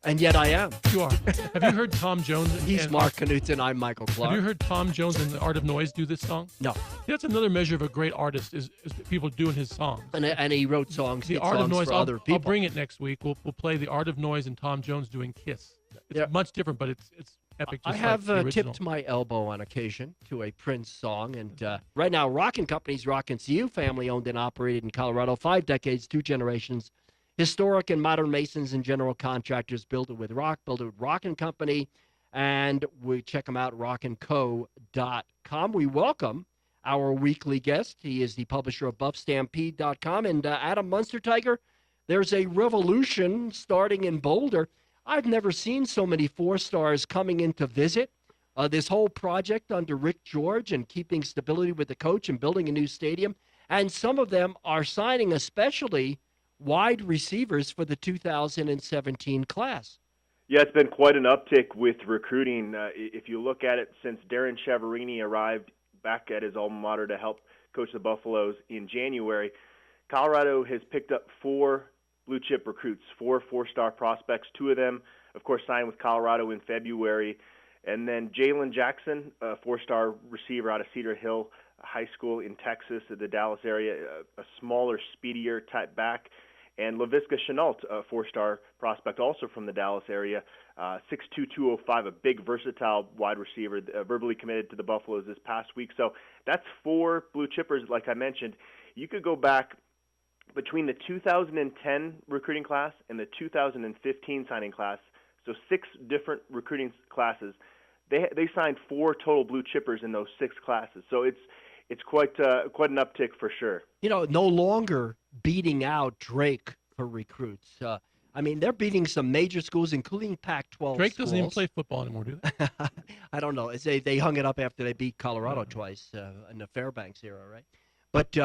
And yet I am. You are. Have you heard Tom Jones? He's Mark Knutson. I'm Michael Klahr. Have you heard Tom Jones and the Art of Noise do this song? No. That's another measure of a great artist is people doing his songs. And he wrote songs. The Art songs of Noise. for other people. I'll bring it next week. We'll play the Art of Noise and Tom Jones doing Kiss. It's much different, but it's epic. I have tipped my elbow on occasion to a Prince song, and right now, Rockin Company's Rockin CU, family-owned and operated in Colorado, 5 decades, 2 generations. Historic and modern masons and general contractors build it with rock, build it with Rockin Company, and we check them out, rockinco.com. We welcome our weekly guest. He is the publisher of buffstampede.com, and Adam Munsterteiger. There's a revolution starting in Boulder. I've never seen so many 4-stars coming in to visit. This whole project under Rick George and keeping stability with the coach and building a new stadium. And some of them are signing especially wide receivers for the 2017 class. Yeah, it's been quite an uptick with recruiting. If you look at it, since Darren Chiaverini arrived back at his alma mater to help coach the Buffaloes in January, Colorado has picked up 4 blue-chip recruits, 4 4-star prospects. 2 of them, of course, signed with Colorado in February. And then Jalen Jackson, a 4-star receiver out of Cedar Hill High School in Texas, the Dallas area, a smaller, speedier type back. And Laviska Chenault, a 4-star prospect also from the Dallas area, 6'2", 205, a big, versatile wide receiver, verbally committed to the Buffaloes this past week. So that's 4 blue chippers, like I mentioned. You could go back between the 2010 recruiting class and the 2015 signing class, so 6 different recruiting classes. They signed 4 total blue chippers in those 6 classes. So it's quite an uptick for sure. No longer beating out Drake for recruits. I mean, they're beating some major schools, including Pac-12 Drake schools. doesn't even play football anymore, do they? I don't know. They hung it up after they beat Colorado twice in the Fairbanks era, right? But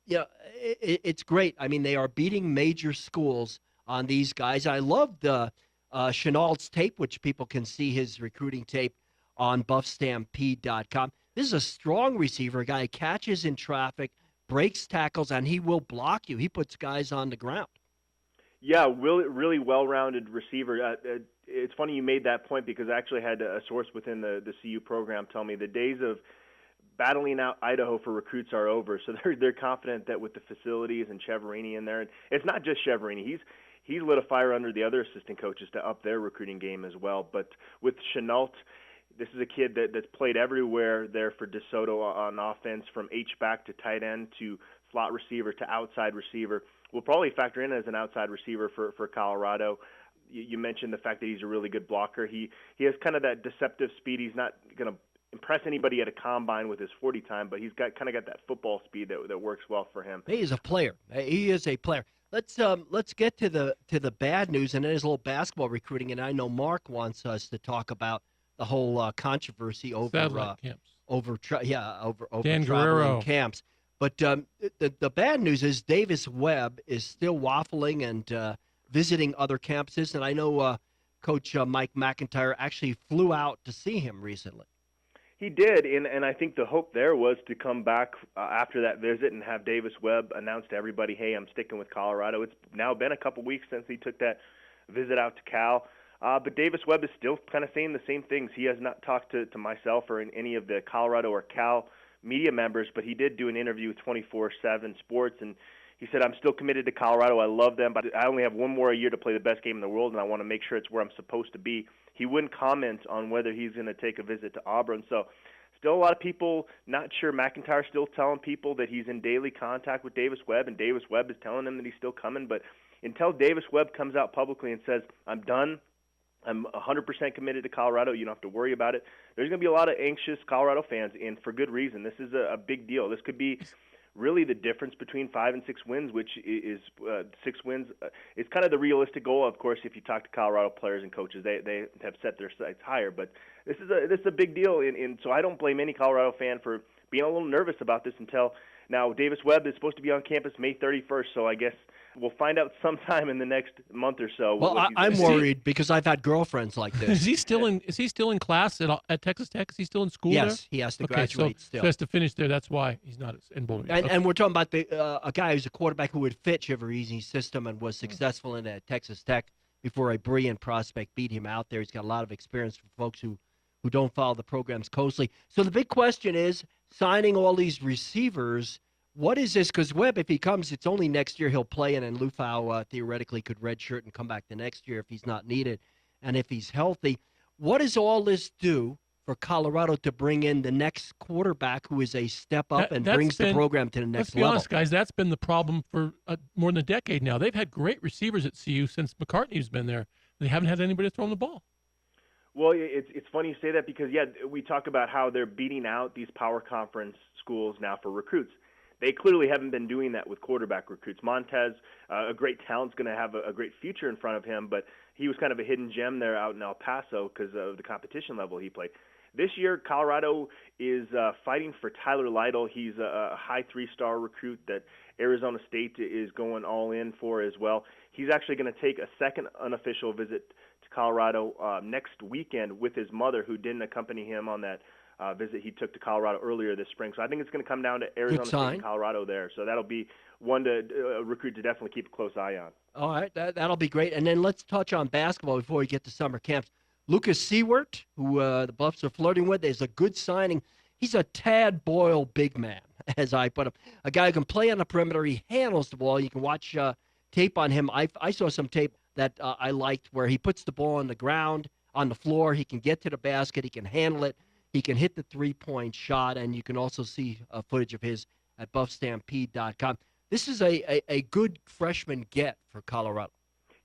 it's great. I mean, they are beating major schools on these guys. I love the Chenault's tape, which people can see his recruiting tape on buffstampede.com. This is a strong receiver, a guy who catches in traffic, breaks tackles, and he will block you. He puts guys on the ground. Yeah, really well-rounded receiver. It's funny you made that point because I actually had a source within the CU program tell me the days of battling out Idaho for recruits are over. So they're confident that with the facilities and Chiaverini in there, and it's not just Chiaverini. He's lit a fire under the other assistant coaches to up their recruiting game as well. But with Chenault, this is a kid that's played everywhere there for DeSoto on offense, from H-back to tight end to slot receiver to outside receiver. We'll probably factor in as an outside receiver for Colorado. You mentioned the fact that he's a really good blocker. He has kind of that deceptive speed. He's not going to impress anybody at a combine with his 40 time, but he's got that football speed that works well for him. He is a player. He is a player. Let's get to the bad news, and there's a little basketball recruiting, and I know Mark wants us to talk about the whole controversy over camps. over Dan traveling Guerrero camps. But the bad news is Davis Webb is still waffling and visiting other campuses, and I know Coach Mike McIntyre actually flew out to see him recently. He did, and I think the hope there was to come back after that visit and have Davis Webb announce to everybody, hey, I'm sticking with Colorado. It's now been a couple weeks since he took that visit out to Cal. But Davis Webb is still kind of saying the same things. He has not talked to myself or any of the Colorado or Cal media members, but he did do an interview with 24/7 Sports, and he said, I'm still committed to Colorado. I love them, but I only have one more year to play the best game in the world, and I want to make sure it's where I'm supposed to be. He wouldn't comment on whether he's going to take a visit to Auburn. So still a lot of people not sure. McIntyre's still telling people that he's in daily contact with Davis Webb, and Davis Webb is telling him that he's still coming. But until Davis Webb comes out publicly and says, I'm done, I'm 100% committed to Colorado, you don't have to worry about it, there's going to be a lot of anxious Colorado fans, and for good reason. This is a big deal. This could be really the difference between 5 and 6 wins, which is 6 wins. It's kind of the realistic goal. Of course, if you talk to Colorado players and coaches, they have set their sights higher. But this is a big deal, and so I don't blame any Colorado fan for being a little nervous about this until now. Davis Webb is supposed to be on campus May 31st, so I guess we'll find out sometime in the next month or so. Well, I'm worried because I've had girlfriends like this. Is he still in class at Texas Tech? Is he still in school there? Yes, he has to graduate still. So he has to finish there. That's why he's not in Boulder. And we're talking about a guy who's a quarterback who would fit Chiaverini's system and was successful in at Texas Tech. before a brilliant prospect beat him out there. He's got a lot of experience for folks who don't follow the programs closely. So the big question is signing all these receivers. What is this? Because Webb, if he comes, it's only next year he'll play in, and Lufau theoretically could redshirt and come back the next year if he's not needed and if he's healthy. What does all this do for Colorado to bring in the next quarterback who is a step up and brings the program to the next level? Let's be honest, guys, that's been the problem for more than a decade now. They've had great receivers at CU since McCartney's been there. They haven't had anybody to throw them the ball. Well, it's funny you say that because, we talk about how they're beating out these power conference schools now for recruits. They clearly haven't been doing that with quarterback recruits. Montez, a great talent, is going to have a great future in front of him, but he was kind of a hidden gem there out in El Paso because of the competition level he played. This year, Colorado is fighting for Tyler Lytle. He's a high 3-star recruit that Arizona State is going all in for as well. He's actually going to take a second unofficial visit to Colorado next weekend with his mother, who didn't accompany him on that visit he took to Colorado earlier this spring. So I think it's going to come down to Arizona State and Colorado there. So that'll be one to recruit to definitely keep a close eye on. All right, that'll be great. And then let's touch on basketball before we get to summer camps. Lucas Seward, who the Buffs are flirting with, is a good signing. He's a Tad Boyle big man, as I put him. A guy who can play on the perimeter. He handles the ball. You can watch tape on him. I saw some tape that I liked where he puts the ball on the ground, on the floor. He can get to the basket. He can handle it. He can hit the three-point shot, and you can also see footage of his at buffstampede.com. This is a good freshman get for Colorado.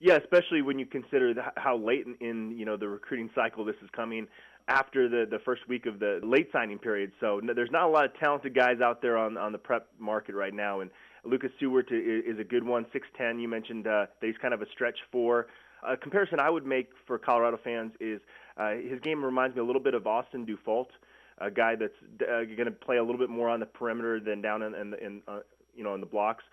Yeah, especially when you consider how late in the recruiting cycle this is coming after the first week of the late signing period. So there's not a lot of talented guys out there on the prep market right now, and Lucas Seward is a good one, 6'10". You mentioned that he's kind of a stretch 4. A comparison I would make for Colorado fans is his game reminds me a little bit of Austin Dufault, a guy that's going to play a little bit more on the perimeter than down in the blocks.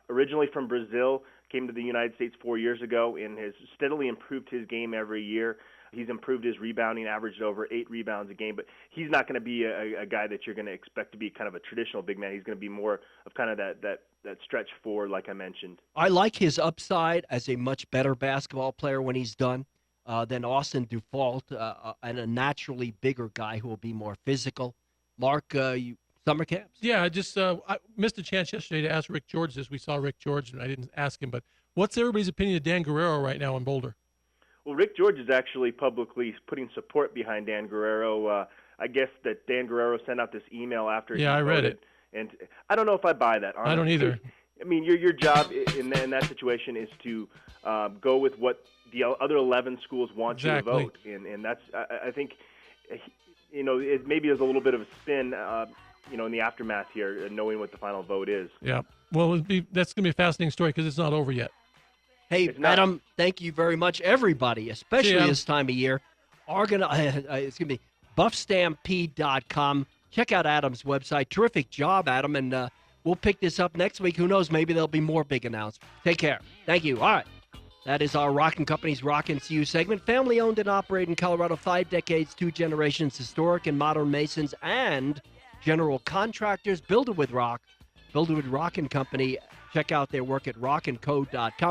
Originally from Brazil, came to the United States 4 years ago and has steadily improved his game every year. He's improved his rebounding, averaged over 8 rebounds a game, but he's not going to be a guy that you're going to expect to be kind of a traditional big man. He's going to be more of kind of that stretch 4, like I mentioned. I like his upside as a much better basketball player when he's done than Austin Dufault, and a naturally bigger guy who will be more physical. Mark, summer camps? Yeah, I missed a chance yesterday to ask Rick George this. We saw Rick George, and I didn't ask him, but what's everybody's opinion of Dan Guerrero right now in Boulder? Well, Rick George is actually publicly putting support behind Dan Guerrero. I guess that Dan Guerrero sent out this email after he voted. I read it. And I don't know if I buy that, honestly. I don't either. I mean, your job in that situation is to go with what the other 11 schools want you to vote. And that's, I think, it maybe there's a little bit of a spin, in the aftermath here, knowing what the final vote is. Yeah. Well, that's going to be a fascinating story because it's not over yet. Hey, Adam, thank you very much. Everybody, especially this time of year, are going to, it's going to be buffstampede.com. Check out Adam's website. Terrific job, Adam, and we'll pick this up next week. Who knows? Maybe there'll be more big announcements. Take care. Thank you. All right. That is our Rockin' Company's Rockin' CU segment. Family-owned and operated in Colorado, 5 decades, 2 generations, historic and modern masons, and general contractors. Build it with Rock. Build it with Rockin' Company. Check out their work at rockandco.com.